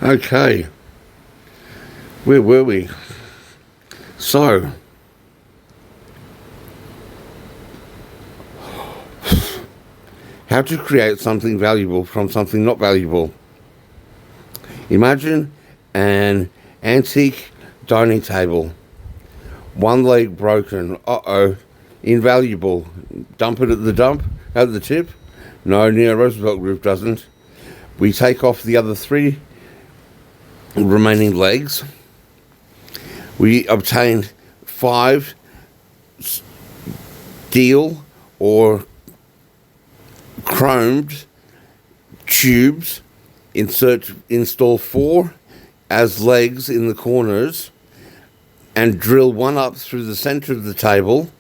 Okay, where were we? So, how to create something valuable from something not valuable. Imagine an antique dining table. One leg broken. Uh-oh. Invaluable. Dump it at the tip? No, Neo Roosevelt Group doesn't. We take off the other three remaining legs. We obtain 5 steel or chromed tubes. Install 4 as legs in the corners and drill one up through the center of the table.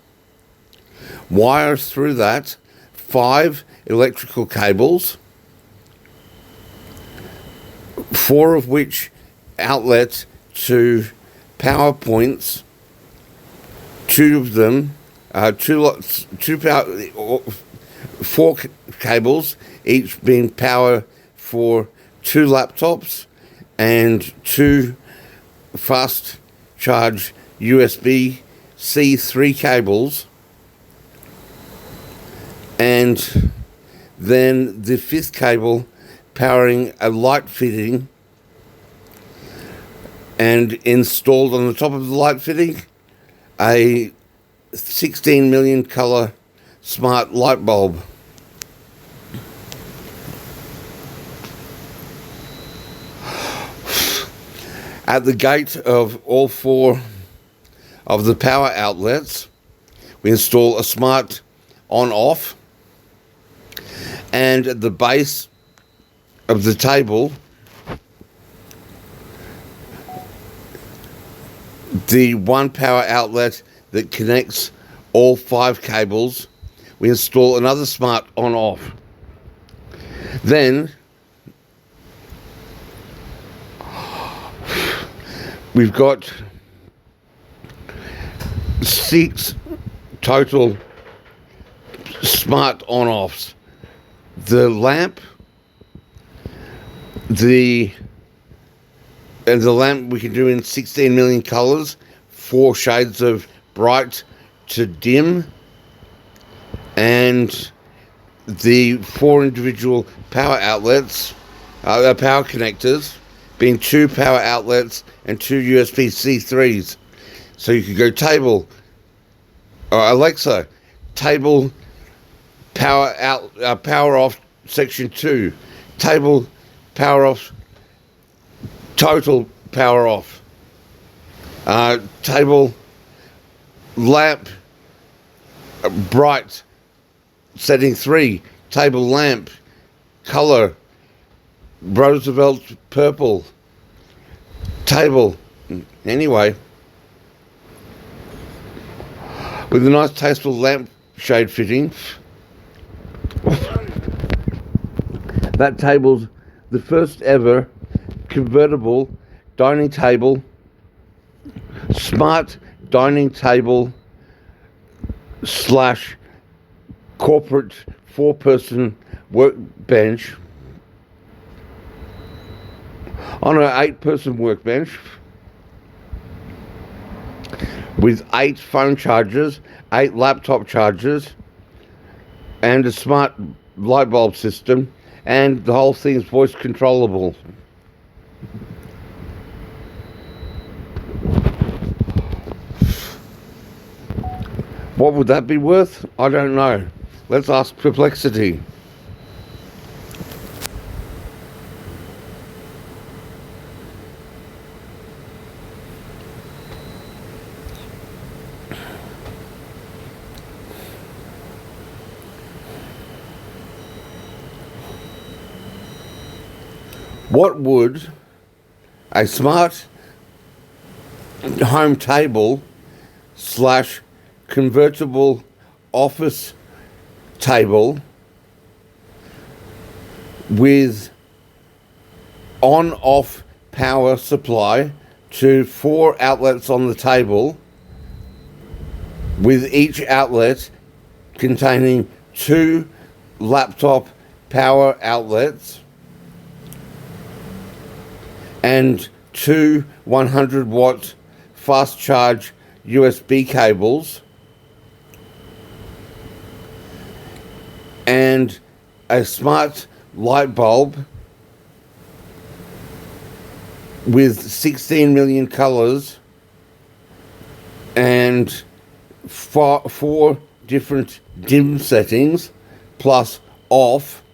Wire through that 5 electrical cables, 4 of which outlet to power points. 2 of them, 4 cables, each being power for 2 laptops and 2 fast charge USB-C 3 cables, and then the 5th cable powering a light fitting, and installed on the top of the light fitting a 16 million color smart light bulb. At the gate of all 4 of the power outlets, we install a smart on-off, and at the base of the table, the one power outlet that connects all 5 cables, we install another smart on-off. Then we've got 6 total smart on-offs. The lamp, the lamp we can do in 16 million colors, 4 shades of bright to dim, and the 4 individual power outlets, power connectors, being 2 power outlets and 2 USB-C 3s. So you could go table, or Alexa, table power out, power off section 2, table power off, total power off, table lamp bright setting 3, table lamp color Roosevelt purple, table, anyway, with a nice tasteful lamp shade fitting. That table's the first ever convertible dining table, smart dining table / corporate 4-person workbench on an 8-person workbench with 8 phone chargers, 8 laptop chargers, and a smart light bulb system, and the whole thing's voice controllable. What would that be worth? I don't know. Let's ask Perplexity. What would a smart home table / convertible office table with on-off power supply to 4 outlets on the table, with each outlet containing 2 laptop power outlets and two 100-watt fast charge USB cables, and a smart light bulb with 16 million colors and four different dim settings plus off,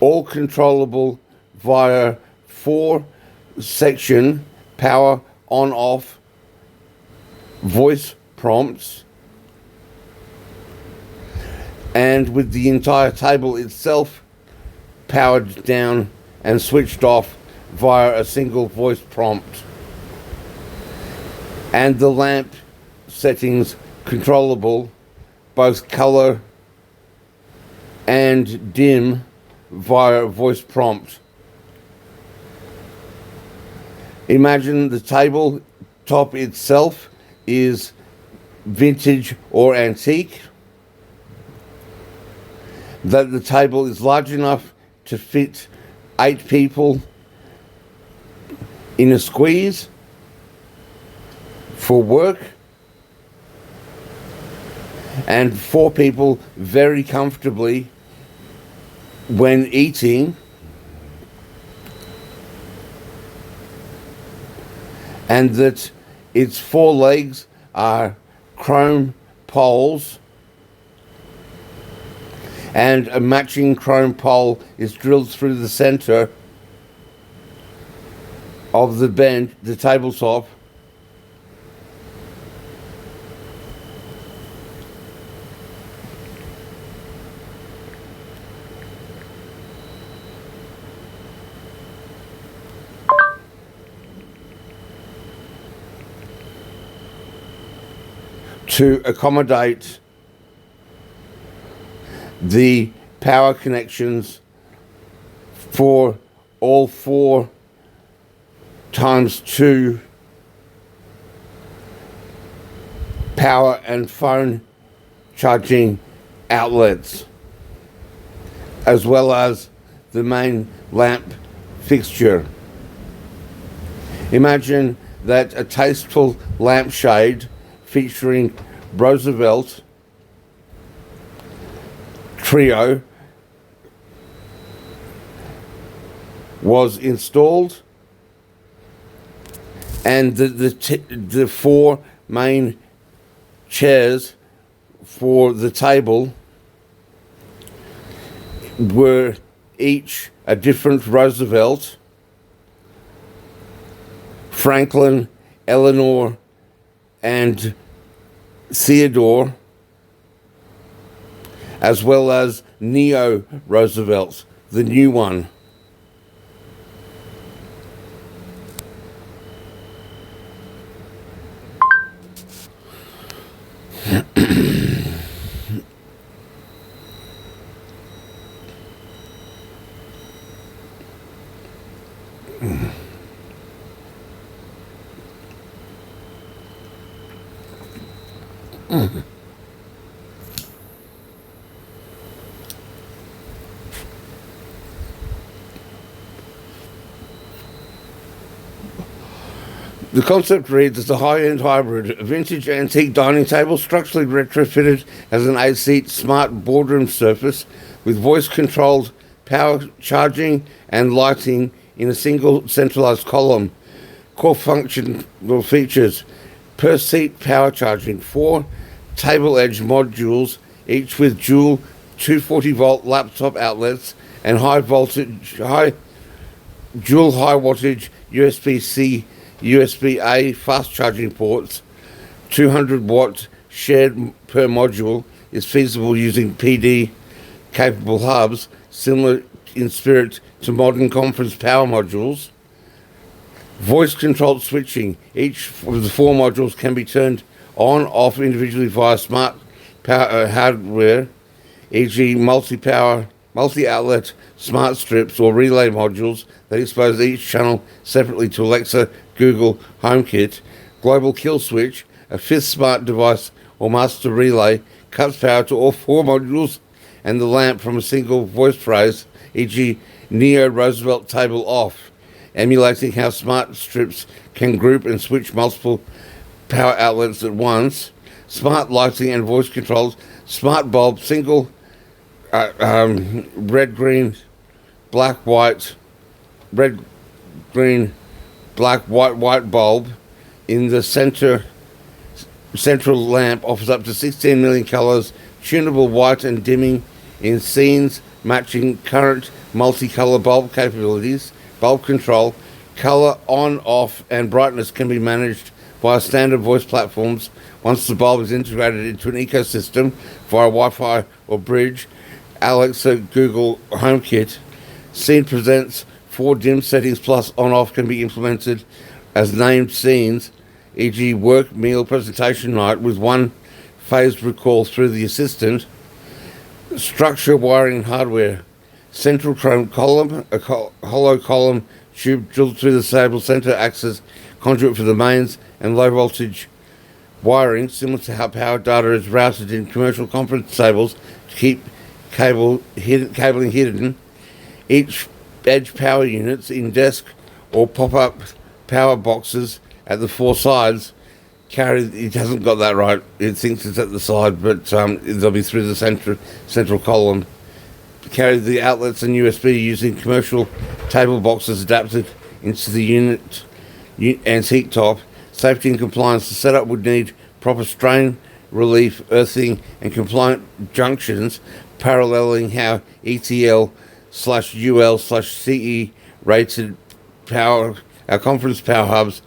all controllable via 4-section power on off voice prompts, and with the entire table itself powered down and switched off via a single voice prompt, and the lamp settings controllable both color and dim via voice prompt. Imagine the table top itself is vintage or antique, that the table is large enough to fit 8 people in a squeeze for work, and 4 people very comfortably when eating, and that its 4 legs are chrome poles, and a matching chrome pole is drilled through the center of the bench, the tabletop, to accommodate the power connections for all 4 times 2 power and phone charging outlets, as well as the main lamp fixture. Imagine that a tasteful lampshade featuring Roosevelt Trio was installed, and the 4 main chairs for the table were each a different Roosevelt, Franklin, Eleanor, and Theodore, as well as Neo Roosevelt, the new one. The concept reads as a high-end hybrid, a vintage antique dining table structurally retrofitted as an 8-seat smart boardroom surface with voice-controlled power charging and lighting in a single centralized column. Core functional features: per seat power charging, 4 table edge modules, each with dual 240-volt laptop outlets and dual high wattage USB-C, USB-A fast charging ports. 200-watt shared per module is feasible using PD capable hubs, similar in spirit to modern conference power modules. Voice controlled switching. Each of the 4 modules can be turned on off individually via smart power hardware, e.g. multi-outlet smart strips or relay modules that expose each channel separately to Alexa, Google, HomeKit. Global kill switch, a 5th smart device or master relay, cuts power to all 4 modules and the lamp from a single voice phrase e.g. Neo Roosevelt table off, emulating how smart strips can group and switch multiple power outlets at once, smart lighting and voice controls, smart bulb, single red, green, black, white, red, green, black, white bulb in the central lamp offers up to 16 million colors, tunable white and dimming in scenes, matching current multicolor bulb capabilities, bulb control, color on, off, and brightness can be managed via standard voice platforms once the bulb is integrated into an ecosystem via Wi-Fi or Bridge, Alexa, Google HomeKit. Scene presents 4 dim settings plus on-off can be implemented as named scenes, e.g. work, meal, presentation night, with one phased recall through the assistant. Structure, wiring, and hardware. Central chrome column, a hollow column tube drilled through the stable center acts as conduit for the mains and low voltage wiring, similar to how power data is routed in commercial conference tables to keep cabling hidden. Each edge power units in desk or pop-up power boxes at the 4 sides carry. It hasn't got that right. It thinks it's at the side, but they'll be through the central column. Carry the outlets and USB using commercial table boxes adapted into the unit and heat top. Safety and compliance. The setup would need proper strain relief, earthing, and compliant junctions, paralleling how ETL/UL/CE rated power, our conference power hubs,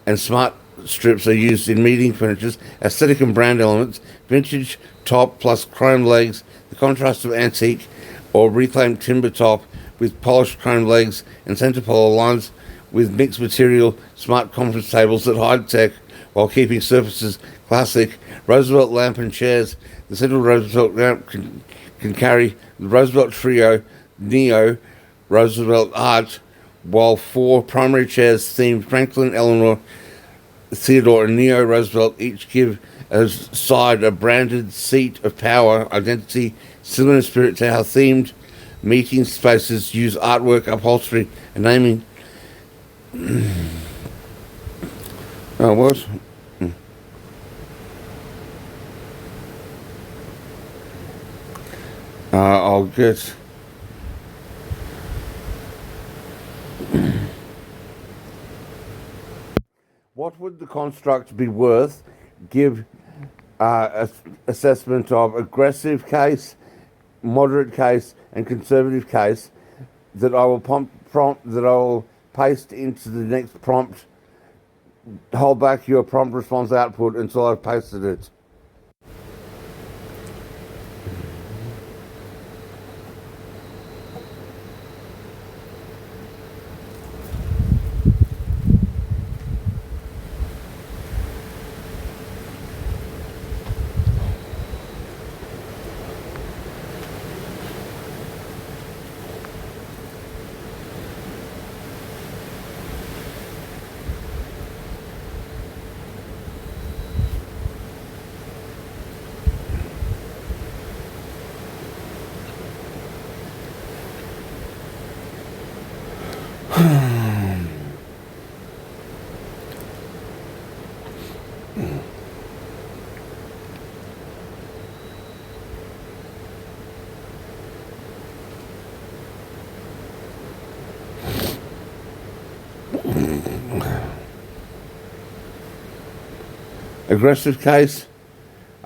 and smart strips are used in meeting furniture. Aesthetic and brand elements, vintage top plus chrome legs, the contrast of antique or reclaimed timber top with polished chrome legs and center pole lines with mixed material smart conference tables that hide tech while keeping surfaces classic. Roosevelt lamp and chairs. The central Roosevelt lamp can carry the Roosevelt Trio, Neo, Roosevelt Art, while 4 primary chairs themed Franklin, Eleanor, Theodore, and Neo Roosevelt each give a side a branded seat of power identity, similar in spirit to how themed meeting spaces use artwork, upholstery, and naming. Oh, what? I'll get. What would the construct be worth? Give assessment of aggressive case, moderate case, and conservative case that I will paste into the next prompt. Hold back your prompt response output until I've pasted it. Aggressive case,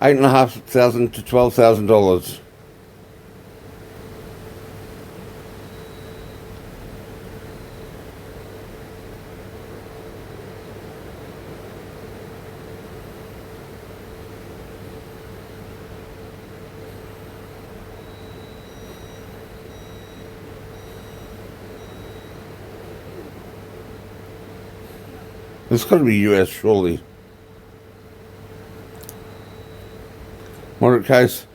$8,500 to $12,000. It's got to be US, surely. Moderate case,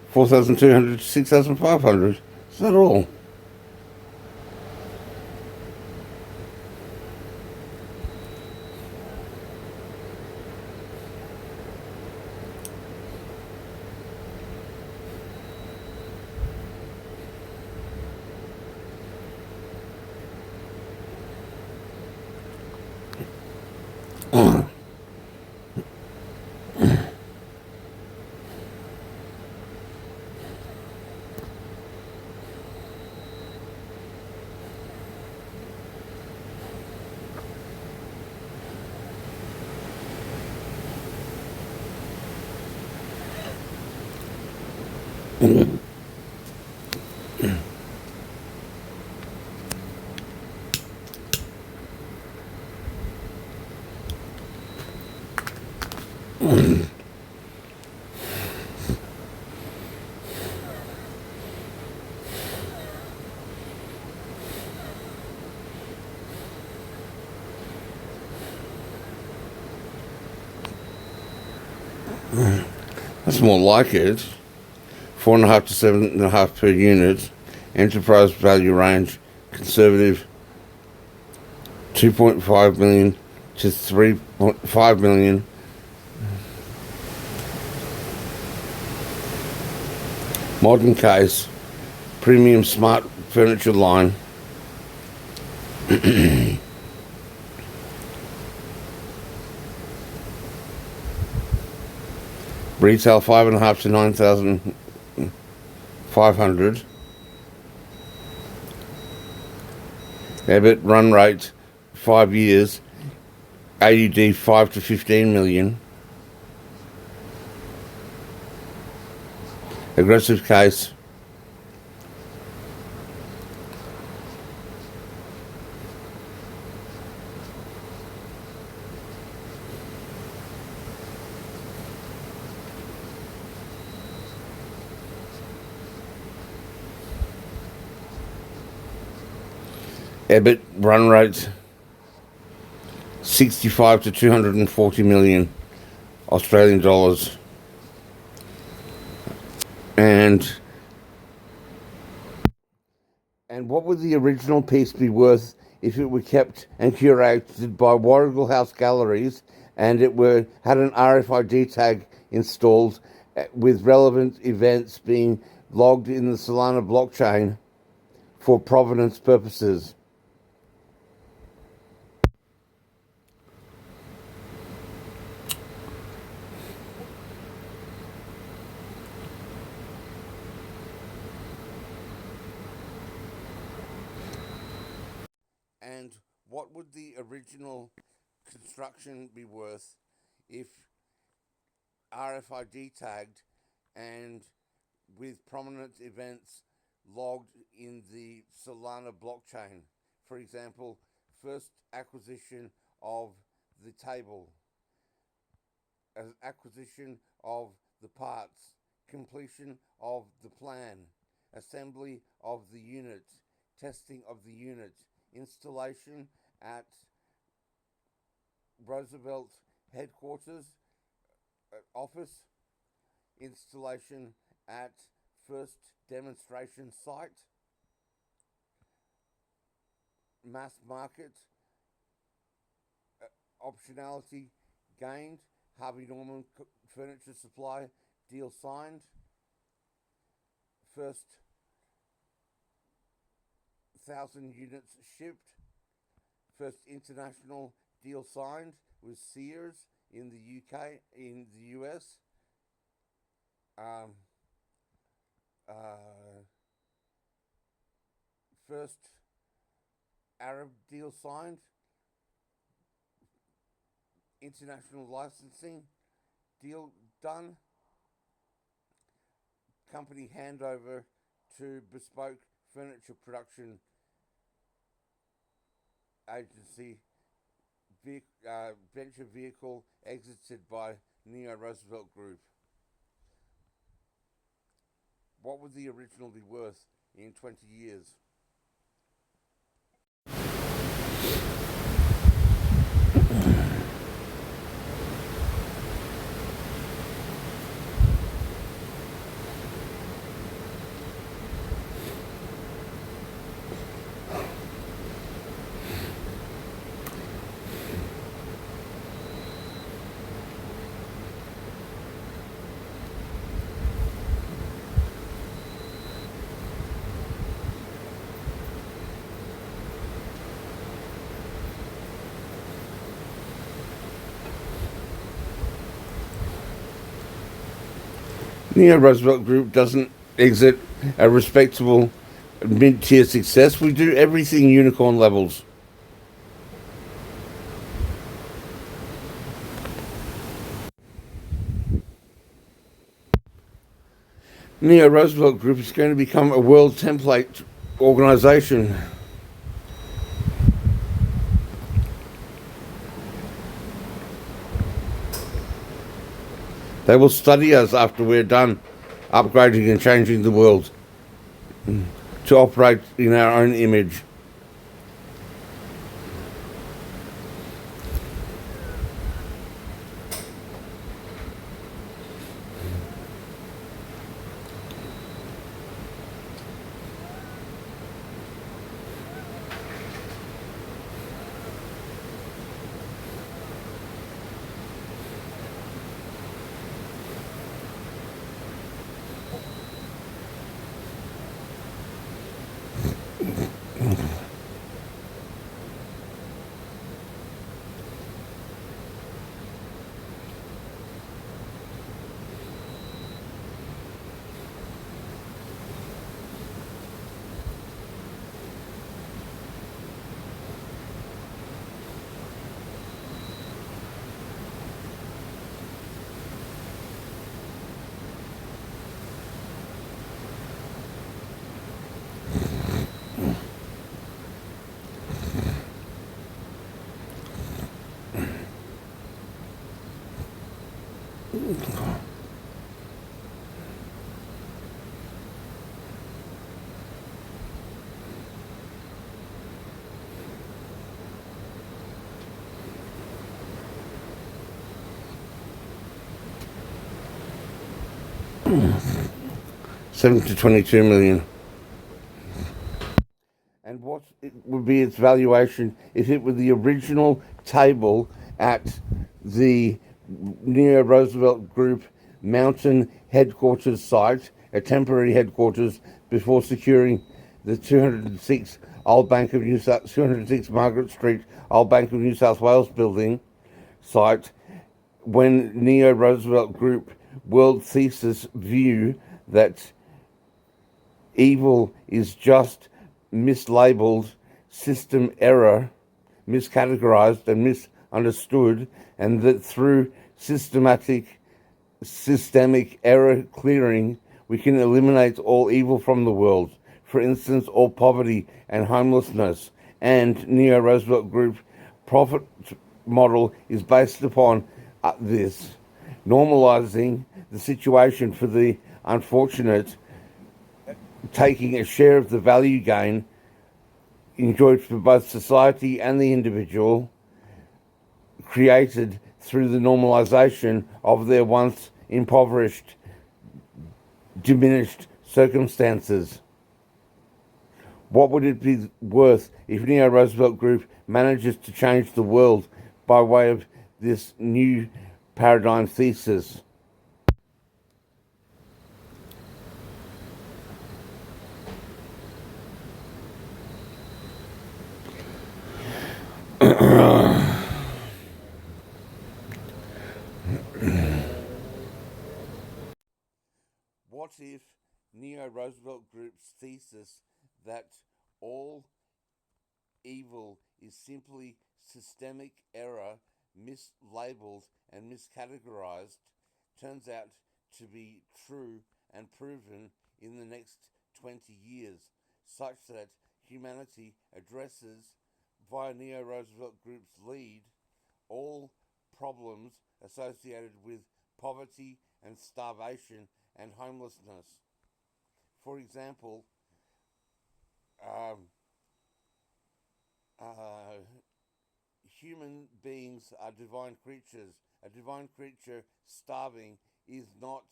4,200 to 6,500. Is that all? That's more like it. 4.5 to 7.5 per unit. Enterprise value range, conservative, 2.5 million to 3.5 million. Modern case, premium smart furniture line. Retail 5.5 to 9,500. EBIT run rate 5 years. AUD 5 to 15 million. Aggressive case. EBIT run rate 65 to 240 million Australian dollars. And what would the original piece be worth if it were kept and curated by Warrigal House Galleries and it had an RFID tag installed with relevant events being logged in the Solana blockchain for provenance purposes? And what would the original construction be worth if RFID tagged and with prominent events logged in the Solana blockchain? For example, first acquisition of the table, acquisition of the parts, completion of the plan, assembly of the unit, testing of the unit, installation at Roosevelt headquarters office, installation at first demonstration site, mass market, optionality gained, Harvey Norman furniture supply deal signed, first 1,000 units shipped, first international deal signed with Sears in the UK, in the US, first Arab deal signed, international licensing deal done, company handover to bespoke furniture production agency, venture vehicle exited by Neo Roosevelt Group. What would the original be worth in 20 years? Neo Roosevelt Group doesn't exit a respectable mid-tier success. We do everything unicorn levels. Neo Roosevelt Group is going to become a world template organization. They will study us after we're done upgrading and changing the world to operate in our own image. $7 to $22 million. And what it would be its valuation if it were the original table at the Neo Roosevelt Group Mountain headquarters site, a temporary headquarters before securing the 206 206 Margaret Street Old Bank of New South Wales building site, when Neo Roosevelt Group world thesis view that evil is just mislabeled system error, miscategorized and misunderstood, and that through systemic error clearing, we can eliminate all evil from the world. For instance, all poverty and homelessness. And Neo Roosevelt Group profit model is based upon this, normalizing the situation for the unfortunate, taking a share of the value gain enjoyed for both society and the individual, created through the normalization of their once impoverished, diminished circumstances. What would it be worth if Neo Roosevelt Group manages to change the world by way of this new paradigm thesis? What if Neo Roosevelt Group's thesis that all evil is simply systemic error, mislabeled and miscategorized, turns out to be true and proven in the next 20 years, such that humanity addresses, via Neo Roosevelt Group's lead, all problems associated with poverty and starvation and homelessness. For example, um, uh, human beings are divine creatures. A divine creature starving is not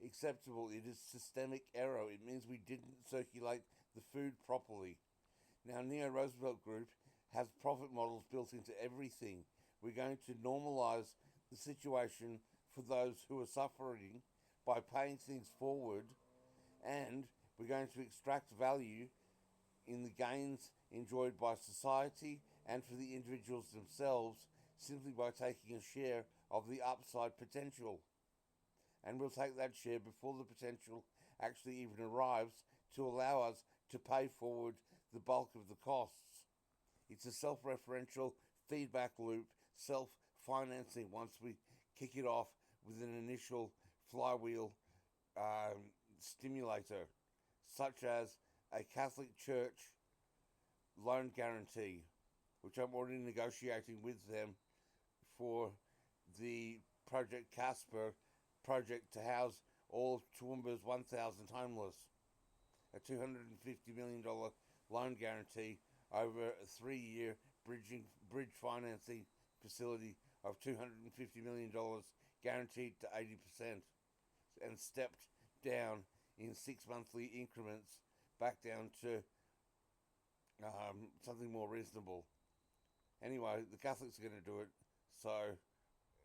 acceptable. It is systemic error. It means we didn't circulate the food properly. Now, Neo Roosevelt Group has profit models built into everything. We're going to normalize the situation for those who are suffering by paying things forward, and we're going to extract value in the gains enjoyed by society and for the individuals themselves simply by taking a share of the upside potential. And we'll take that share before the potential actually even arrives to allow us to pay forward the bulk of the costs. It's a self-referential feedback loop, self-financing once we kick it off with an initial flywheel stimulator, such as a Catholic Church loan guarantee, which I'm already negotiating with them for the Project Casper project to house all of Toowoomba's 1,000 homeless. A $250 million loan guarantee over a 3-year bridge financing facility of $250 million guaranteed to 80% and stepped down in 6 monthly increments back down to something more reasonable. Anyway, the Catholics are going to do it. So,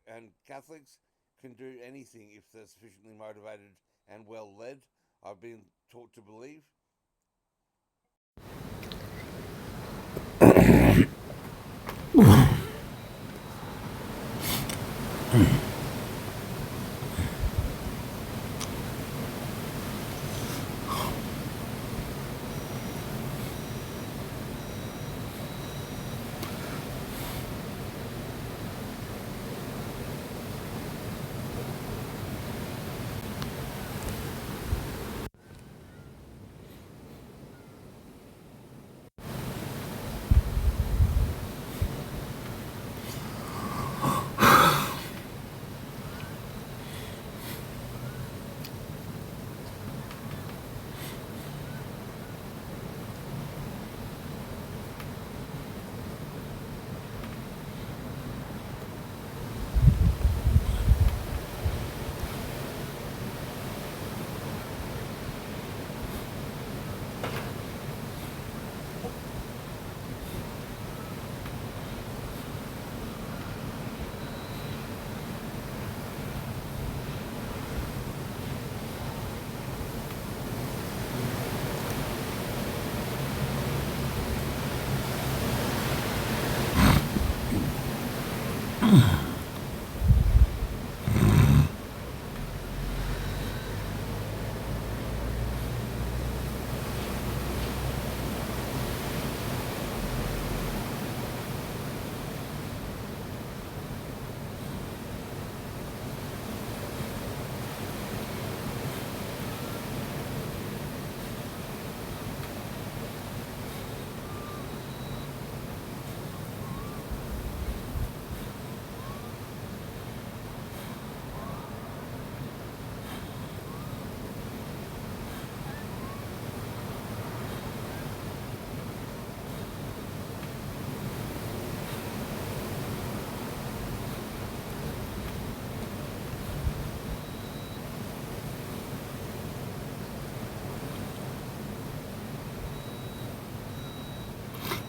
and Catholics can do anything if they're sufficiently motivated and well led, I've been taught to believe.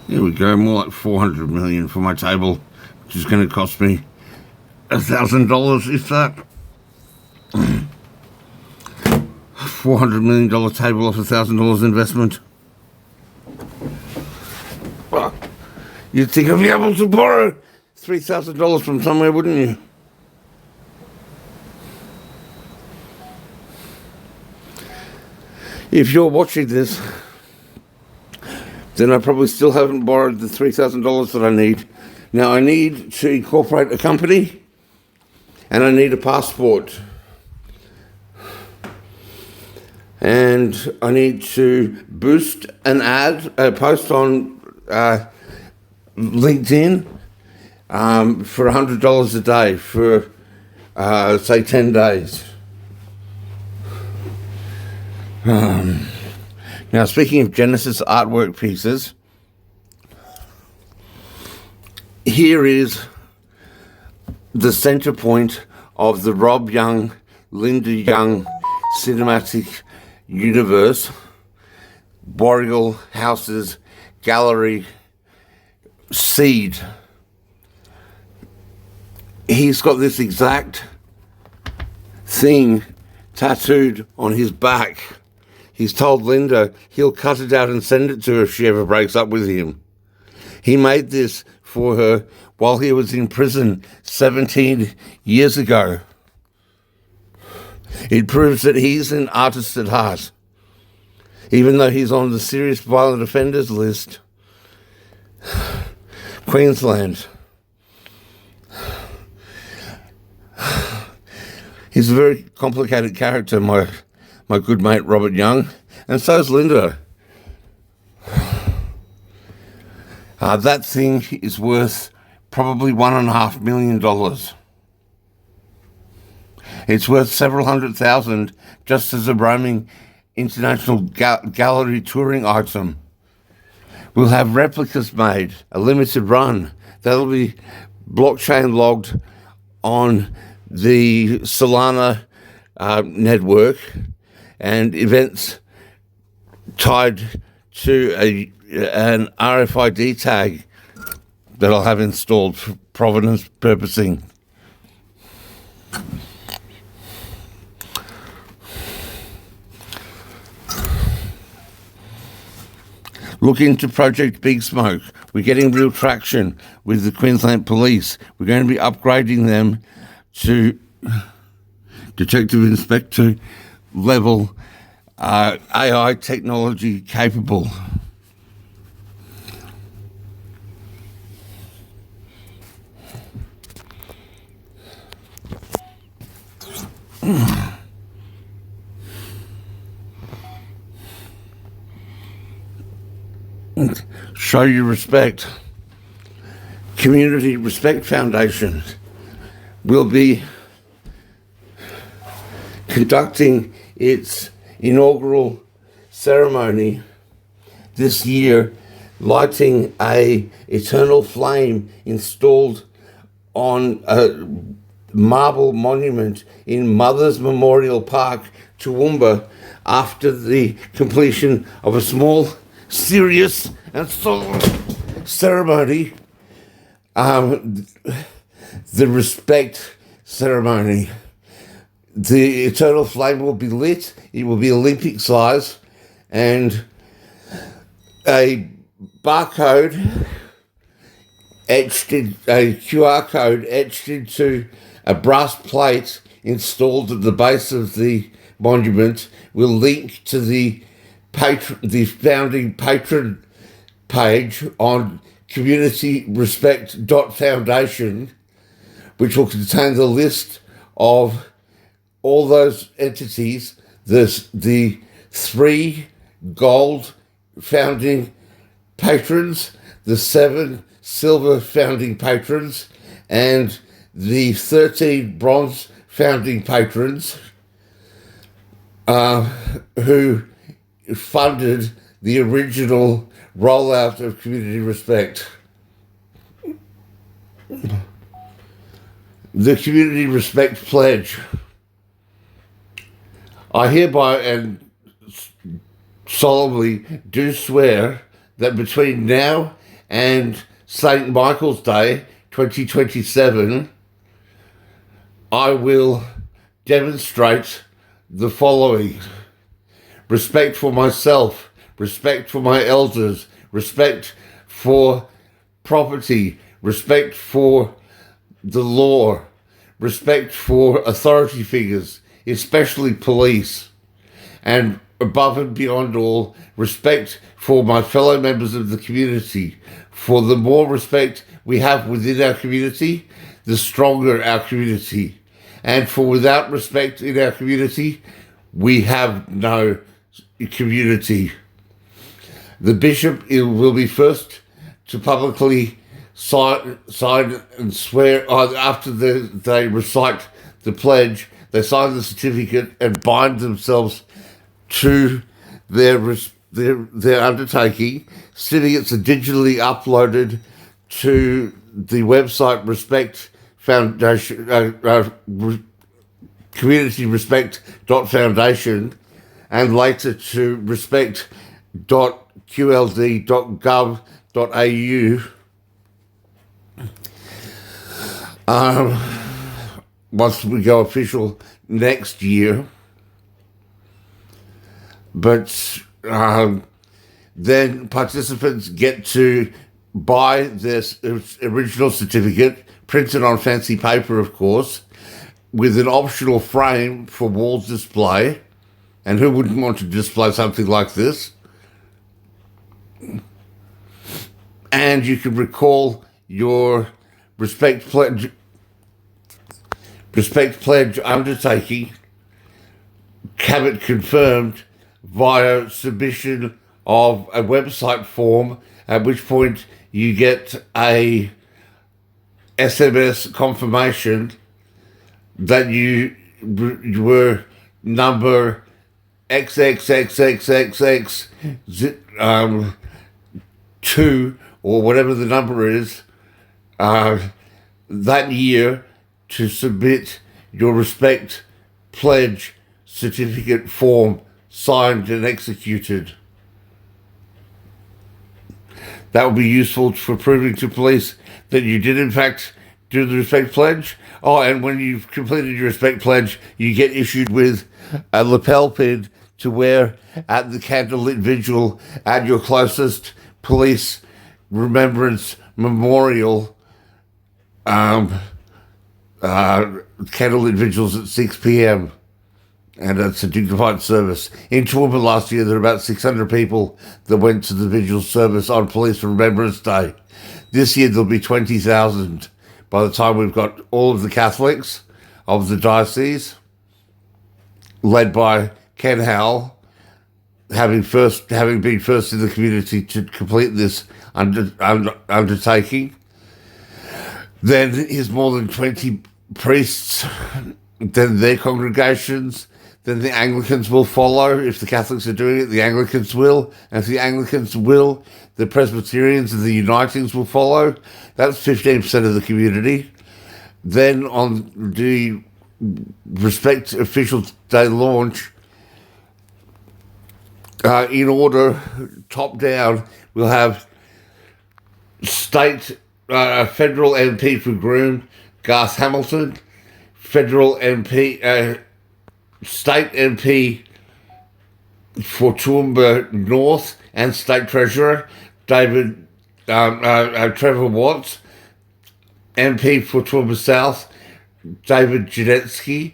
Here we go, more like 400 million for my table, which is going to cost me $1,000, if that. $400 million table off $1,000 investment. Well, you'd think I'd be able to borrow $3,000 from somewhere, wouldn't you? If you're watching this, then I probably still haven't borrowed the $3,000 that I need. Now I need to incorporate a company and I need a passport. And I need to boost an ad, a post on LinkedIn for $100 a day for, say, 10 days. Now, speaking of Genesis artwork pieces, here is the center point of the Rob Young, Linda Young cinematic universe, Boreal Houses Gallery seed. He's got this exact thing tattooed on his back. He's told Linda he'll cut it out and send it to her if she ever breaks up with him. He made this for her while he was in prison 17 years ago. It proves that he's an artist at heart, even though he's on the serious violent offenders list. Queensland. He's a very complicated character, my my good mate Robert Young, and so's Linda. That thing is worth probably $1.5 million. It's worth several $100,000 just as a roaming international gallery touring item. We'll have replicas made, a limited run. That'll be blockchain logged on the Solana network, and events tied to an RFID tag that I'll have installed for provenance purposing. Look into Project Big Smoke. We're getting real traction with the Queensland Police. We're going to be upgrading them to Detective Inspector level AI technology capable. Show your respect. Community Respect Foundation will be conducting its inaugural ceremony this year, lighting a eternal flame installed on a marble monument in Mothers Memorial Park, Toowoomba, after the completion of a small, serious and solemn ceremony, the respect ceremony. The eternal flame will be lit. It will be Olympic size, and a barcode etched in, a QR code etched into a brass plate installed at the base of the monument will link to the founding patron page on communityrespect.foundation, which will contain the list of all those entities, the 3 gold founding patrons, the 7 silver founding patrons, and the 13 bronze founding patrons who funded the original rollout of Community Respect. The Community Respect Pledge. I hereby and solemnly do swear that between now and St. Michael's Day 2027, I will demonstrate the following: respect for myself, respect for my elders, respect for property, respect for the law, respect for authority figures, especially police, and above and beyond all, respect for my fellow members of the community. For the more respect we have within our community, the stronger our community. And for without respect in our community, we have no community. The bishop will be first to publicly sign and swear after they recite the pledge. They sign the certificate and bind themselves to their undertaking. Certificates are digitally uploaded to the website Respect Foundation, communityrespect.foundation, and later to respect.qld.gov.au. Once we go official next year. But then participants get to buy this original certificate, printed on fancy paper, of course, with an optional frame for wall display. And who wouldn't want to display something like this? And you can recall your respect pledge undertaking have it confirmed via submission of a website form, at which point you get a SMS confirmation that you were number XXXXXX 2 or whatever the number is that year to submit your respect pledge certificate form signed and executed. That will be useful for proving to police that you did in fact do the respect pledge. Oh, and when you've completed your respect pledge, you get issued with a lapel pin to wear at the candlelit vigil at your closest police remembrance memorial. Candlelit vigils at 6 p.m. and it's a dignified service. In Toowoomba last year, there were about 600 people that went to the vigil service on Police Remembrance Day. This year, there'll be 20,000 by the time we've got all of the Catholics of the diocese, led by Ken Howell, having been first in the community to complete this undertaking. Then his more than 20 priests, then their congregations, then the Anglicans will follow. If the Catholics are doing it, the Anglicans will. And if the Anglicans will, the Presbyterians and the Unitings will follow. That's 15% of the community. Then on the Respect Official Day launch, in order, top down, we'll have federal MP for Groom, Garth Hamilton, federal MP, state MP for Toowoomba North and State Treasurer, Trevor Watts, MP for Toowoomba South, David Dddmc,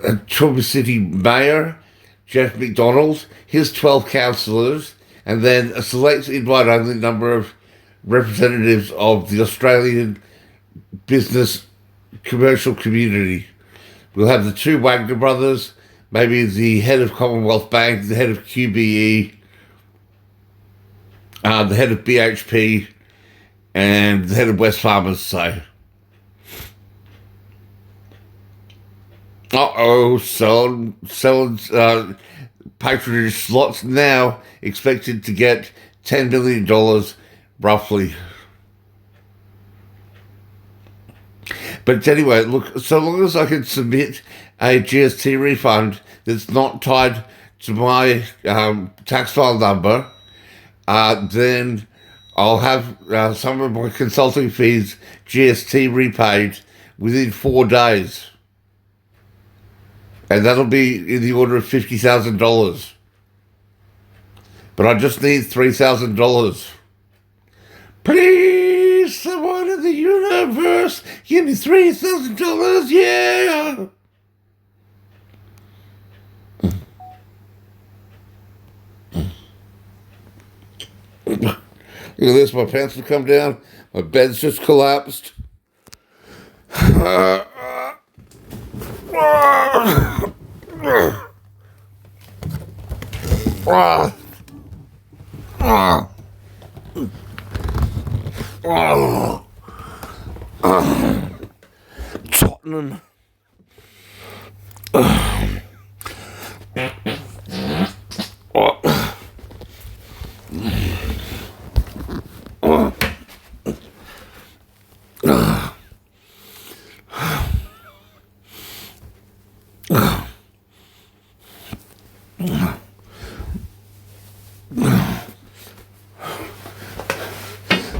Toowoomba City Mayor, Jeff McDonald, his 12 councillors, and then a select invite-only number of representatives of the Australian business commercial community. We'll have the two Wagner brothers, maybe the head of Commonwealth Bank, the head of QBE, the head of BHP, and the head of West Farmers, say. Selling patronage slots now, expected to get $10 million, roughly. But anyway, look, so long as I can submit a GST refund that's not tied to my tax file number, then I'll have some of my consulting fees GST repaid within 4 days. And that'll be in the order of $50,000. But I just need $3,000. Please, someone in the universe, give me $3,000, yeah! Look at this, my pants have come down, my bed's just collapsed. Tottenham.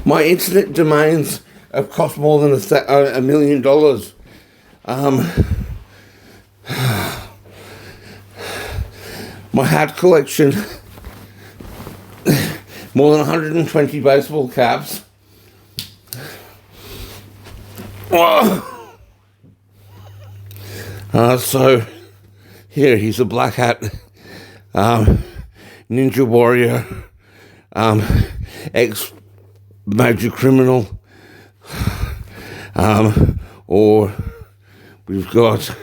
My internet domains have cost more than $1 million. My hat collection, more than 120 baseball caps. So here he's a black hat, ninja warrior, ex-major criminal, or we've got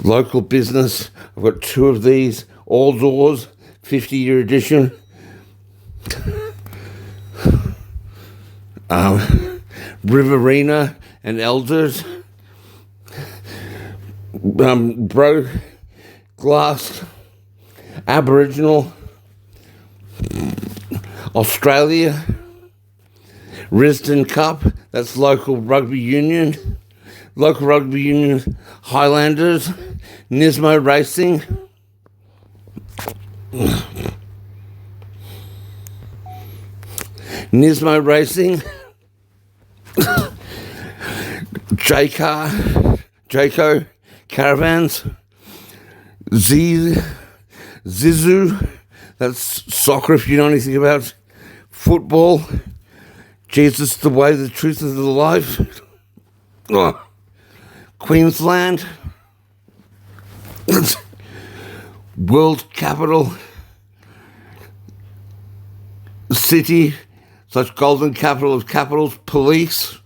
Local business. I've got 2 of these. All doors. 50-year edition. Riverina and Elders. Bro Glass. Aboriginal. Australia. Risdon Cup. That's local rugby union. Local rugby union. Highlanders. Nismo Racing. Nismo Racing. Jayco Caravans. Zizou. That's soccer if you know anything about football. Jesus, the way, the truth, and the life. Queensland. World capital. City, such golden capital of capitals. Police.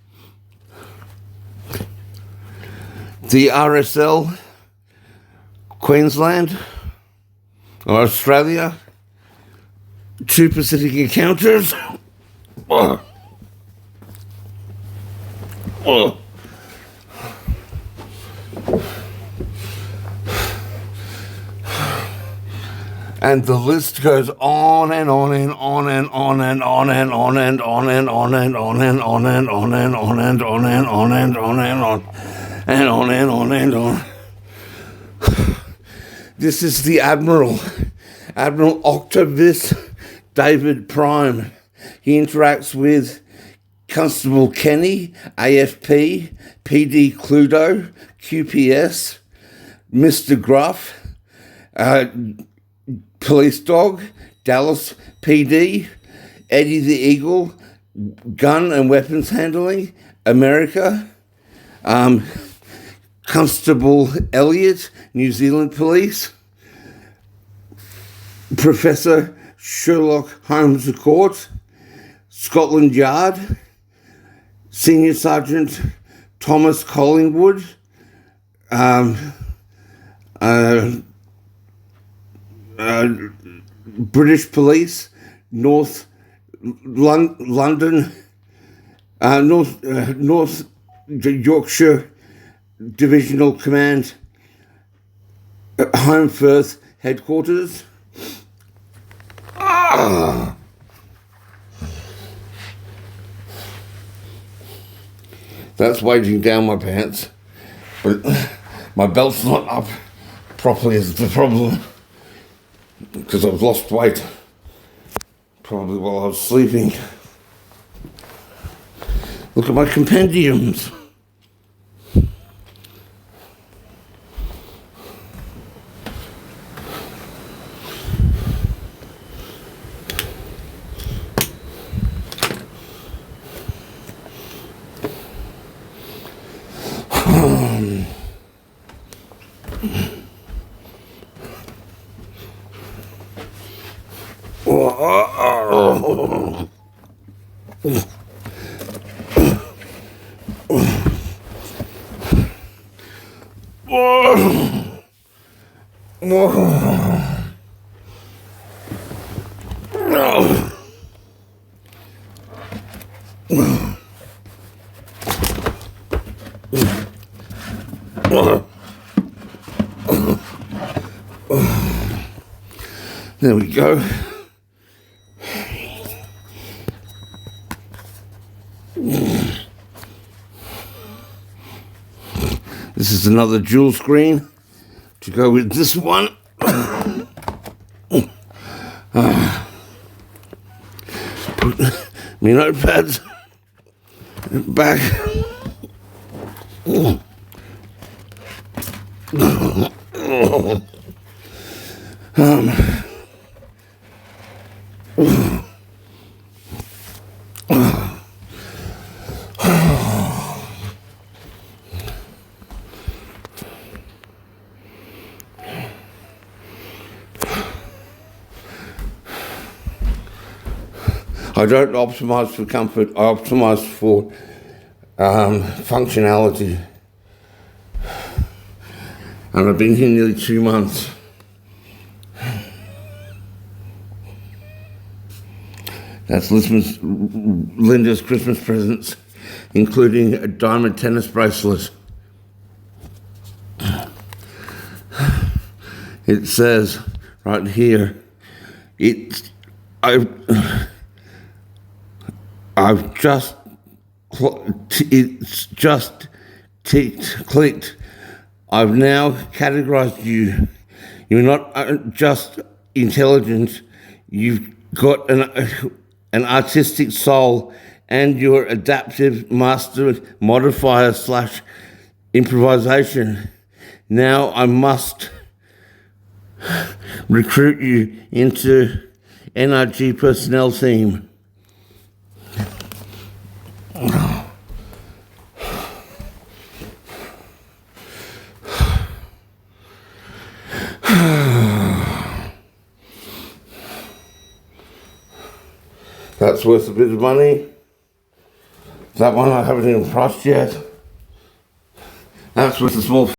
The RSL. Queensland. Or Australia. 2 Pacific Encounters. And the list goes on and on and on and on and on and on and on and on and on and on and on and on and on and on and on and on and on and on and on. This is the Admiral Octavius David Prime. He interacts with Constable Kenny, AFP, PD Cluedo, QPS, Mr. Gruff, Police Dog, Dallas PD, Eddie the Eagle, Gun and Weapons Handling, America, Constable Elliot, New Zealand Police, Professor Sherlock Holmes of Court, Scotland Yard, Senior Sergeant Thomas Collingwood, British Police, North London, North Yorkshire Divisional Command, Home Firth Headquarters. That's weighing down my pants, but my belt's not up properly is the problem, because I've lost weight, probably while I was sleeping. Look at my compendiums. There we go. This is another dual screen to go with this one. Put my notepads back. I don't optimize for comfort, I optimize for functionality. And I've been here nearly 2 months. That's Linda's Christmas presents, including a diamond tennis bracelet. It says right here, I've just, it's just clicked. I've now categorized you. You're not just intelligent, you've got an artistic soul, and your adaptive master modifier / improvisation. Now I must recruit you into NRG personnel team. That's worth a bit of money. That one I haven't even priced yet. That's worth a small